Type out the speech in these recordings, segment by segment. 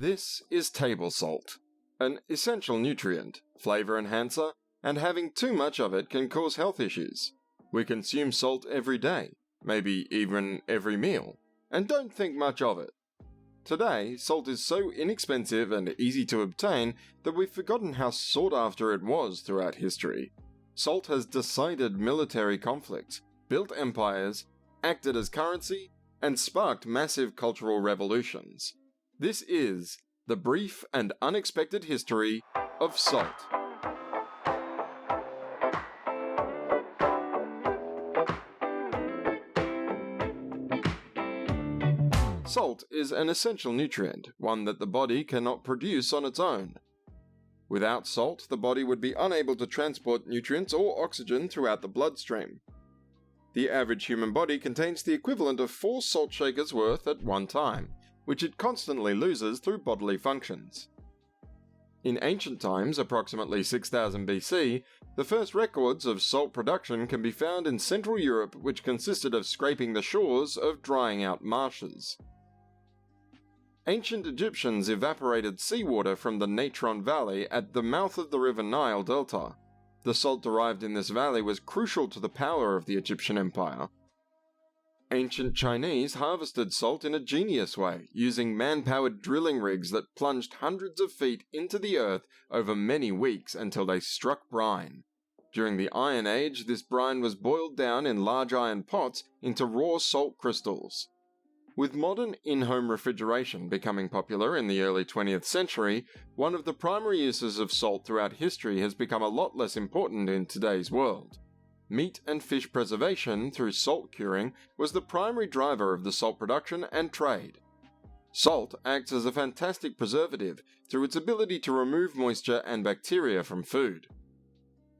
This is table salt, an essential nutrient, flavor enhancer, and having too much of it can cause health issues. We consume salt every day, maybe even every meal, and don't think much of it. Today, salt is so inexpensive and easy to obtain that we've forgotten how sought after it was throughout history. Salt has decided military conflicts, built empires, acted as currency, and sparked massive cultural revolutions. This is the brief and unexpected history of salt. Salt is an essential nutrient, one that the body cannot produce on its own. Without salt, the body would be unable to transport nutrients or oxygen throughout the bloodstream. The average human body contains the equivalent of 4 salt shakers worth at one time, which it constantly loses through bodily functions. In ancient times, approximately 6000 BC, the first records of salt production can be found in Central Europe, which consisted of scraping the shores of drying out marshes. Ancient Egyptians evaporated seawater from the Natron Valley at the mouth of the river Nile Delta. The salt derived in this valley was crucial to the power of the Egyptian Empire. Ancient Chinese harvested salt in a genius way, using man-powered drilling rigs that plunged hundreds of feet into the earth over many weeks until they struck brine. During the Iron Age, this brine was boiled down in large iron pots into raw salt crystals. With modern in-home refrigeration becoming popular in the early 20th century, one of the primary uses of salt throughout history has become a lot less important in today's world. Meat and fish preservation through salt curing was the primary driver of the salt production and trade. Salt acts as a fantastic preservative through its ability to remove moisture and bacteria from food.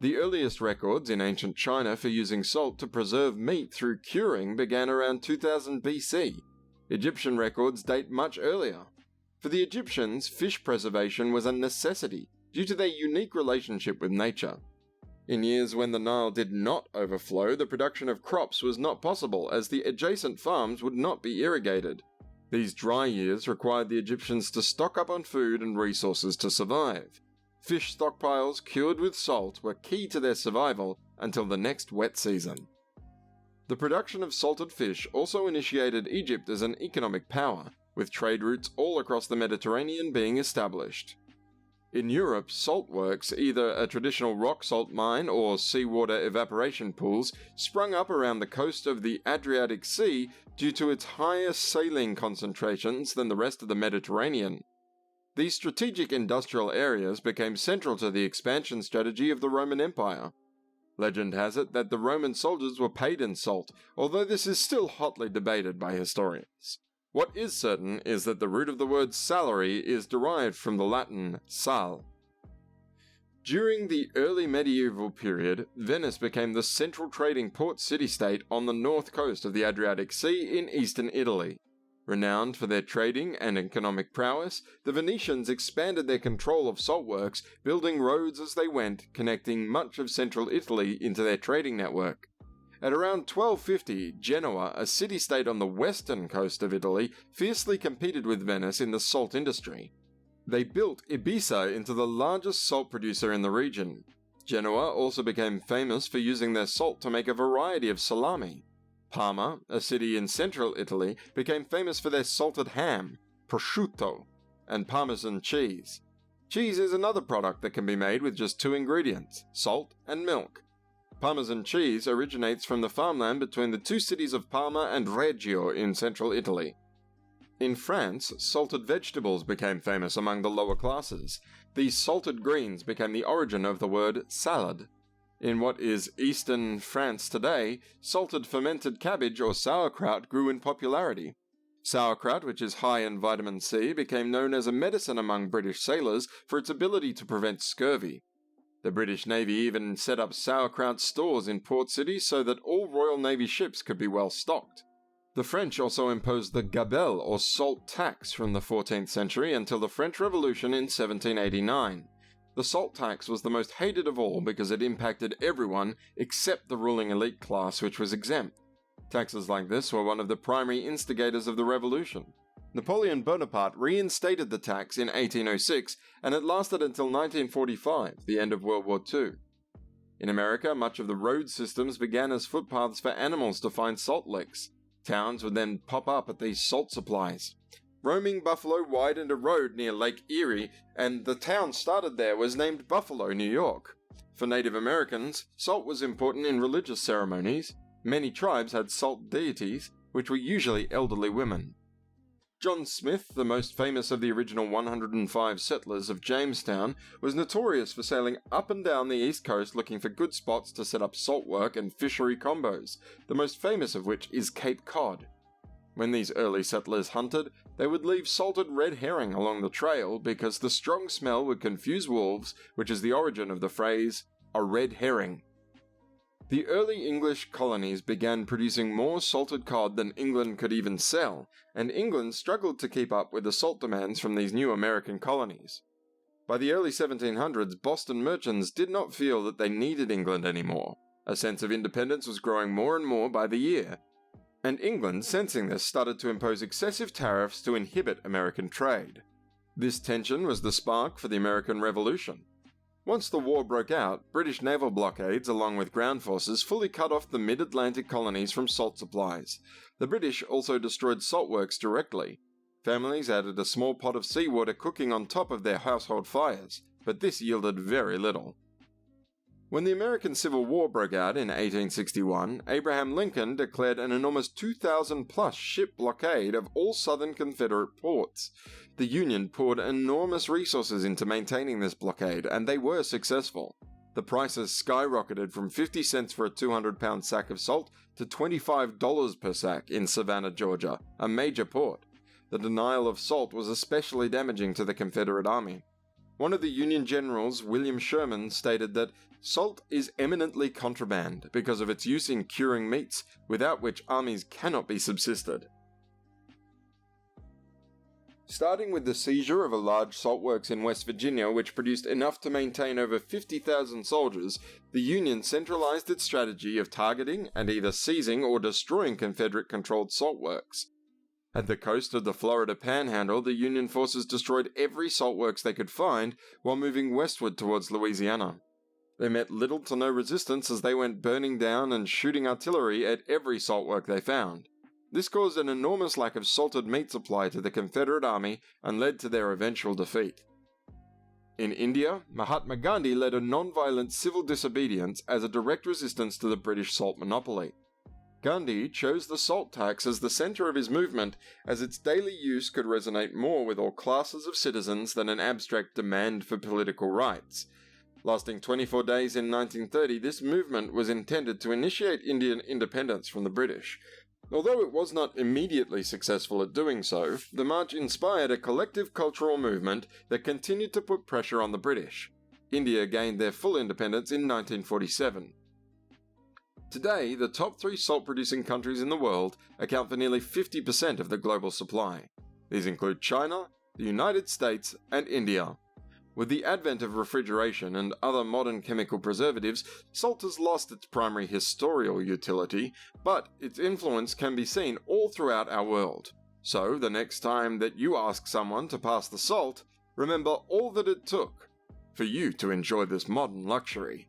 The earliest records in ancient China for using salt to preserve meat through curing began around 2000 BC. Egyptian records date much earlier. For the Egyptians, fish preservation was a necessity due to their unique relationship with nature. In years when the Nile did not overflow, the production of crops was not possible as the adjacent farms would not be irrigated. These dry years required the Egyptians to stock up on food and resources to survive. Fish stockpiles cured with salt were key to their survival until the next wet season. The production of salted fish also initiated Egypt as an economic power, with trade routes all across the Mediterranean being established. In Europe, salt works, either a traditional rock salt mine or seawater evaporation pools, sprung up around the coast of the Adriatic Sea due to its higher saline concentrations than the rest of the Mediterranean. These strategic industrial areas became central to the expansion strategy of the Roman Empire. Legend has it that the Roman soldiers were paid in salt, although this is still hotly debated by historians. What is certain is that the root of the word salary is derived from the Latin sal. During the early medieval period, Venice became the central trading port city-state on the north coast of the Adriatic Sea in eastern Italy. Renowned for their trading and economic prowess, the Venetians expanded their control of saltworks, building roads as they went, connecting much of central Italy into their trading network. At around 1250, Genoa, a city-state on the western coast of Italy, fiercely competed with Venice in the salt industry. They built Ibiza into the largest salt producer in the region. Genoa also became famous for using their salt to make a variety of salami. Parma, a city in central Italy, became famous for their salted ham, prosciutto, and Parmesan cheese. Cheese is another product that can be made with just 2 ingredients, salt and milk. Parmesan cheese originates from the farmland between the 2 cities of Parma and Reggio in central Italy. In France, salted vegetables became famous among the lower classes. These salted greens became the origin of the word salad. In what is eastern France today, salted fermented cabbage or sauerkraut grew in popularity. Sauerkraut, which is high in vitamin C, became known as a medicine among British sailors for its ability to prevent scurvy. The British Navy even set up sauerkraut stores in port cities so that all Royal Navy ships could be well stocked. The French also imposed the gabelle or salt tax from the 14th century until the French Revolution in 1789. The salt tax was the most hated of all because it impacted everyone except the ruling elite class, which was exempt. Taxes like this were one of the primary instigators of the revolution. Napoleon Bonaparte reinstated the tax in 1806, and it lasted until 1945, the end of World War II. In America, much of the road systems began as footpaths for animals to find salt licks. Towns would then pop up at these salt supplies. Roaming buffalo widened a road near Lake Erie, and the town started there was named Buffalo, New York. For Native Americans, salt was important in religious ceremonies. Many tribes had salt deities, which were usually elderly women. John Smith, the most famous of the original 105 settlers of Jamestown, was notorious for sailing up and down the east coast looking for good spots to set up salt work and fishery combos, the most famous of which is Cape Cod. When these early settlers hunted, they would leave salted red herring along the trail because the strong smell would confuse wolves, which is the origin of the phrase, a red herring. The early English colonies began producing more salted cod than England could even sell, and England struggled to keep up with the salt demands from these new American colonies. By the early 1700s, Boston merchants did not feel that they needed England anymore. A sense of independence was growing more and more by the year, and England, sensing this, started to impose excessive tariffs to inhibit American trade. This tension was the spark for the American Revolution. Once the war broke out, British naval blockades along with ground forces fully cut off the mid-Atlantic colonies from salt supplies. The British also destroyed salt works directly. Families added a small pot of seawater cooking on top of their household fires, but this yielded very little. When the American Civil War broke out in 1861, Abraham Lincoln declared an enormous 2,000-plus ship blockade of all southern Confederate ports. The Union poured enormous resources into maintaining this blockade, and they were successful. The prices skyrocketed from 50 cents for a 200-pound sack of salt to $25 per sack in Savannah, Georgia, a major port. The denial of salt was especially damaging to the Confederate Army. One of the Union generals, William Sherman, stated that salt is eminently contraband because of its use in curing meats, without which armies cannot be subsisted. Starting with the seizure of a large salt works in West Virginia which produced enough to maintain over 50,000 soldiers, the Union centralized its strategy of targeting and either seizing or destroying Confederate-controlled salt works. At the coast of the Florida Panhandle, the Union forces destroyed every salt works they could find while moving westward towards Louisiana. They met little to no resistance as they went burning down and shooting artillery at every salt work they found. This caused an enormous lack of salted meat supply to the Confederate Army and led to their eventual defeat. In India, Mahatma Gandhi led a non-violent civil disobedience as a direct resistance to the British salt monopoly. Gandhi chose the salt tax as the centre of his movement, as its daily use could resonate more with all classes of citizens than an abstract demand for political rights. Lasting 24 days in 1930, this movement was intended to initiate Indian independence from the British. Although it was not immediately successful at doing so, the march inspired a collective cultural movement that continued to put pressure on the British. India gained their full independence in 1947. Today, the top 3 salt-producing countries in the world account for nearly 50% of the global supply. These include China, the United States, and India. With the advent of refrigeration and other modern chemical preservatives, salt has lost its primary historical utility, but its influence can be seen all throughout our world. So, the next time that you ask someone to pass the salt, remember all that it took for you to enjoy this modern luxury.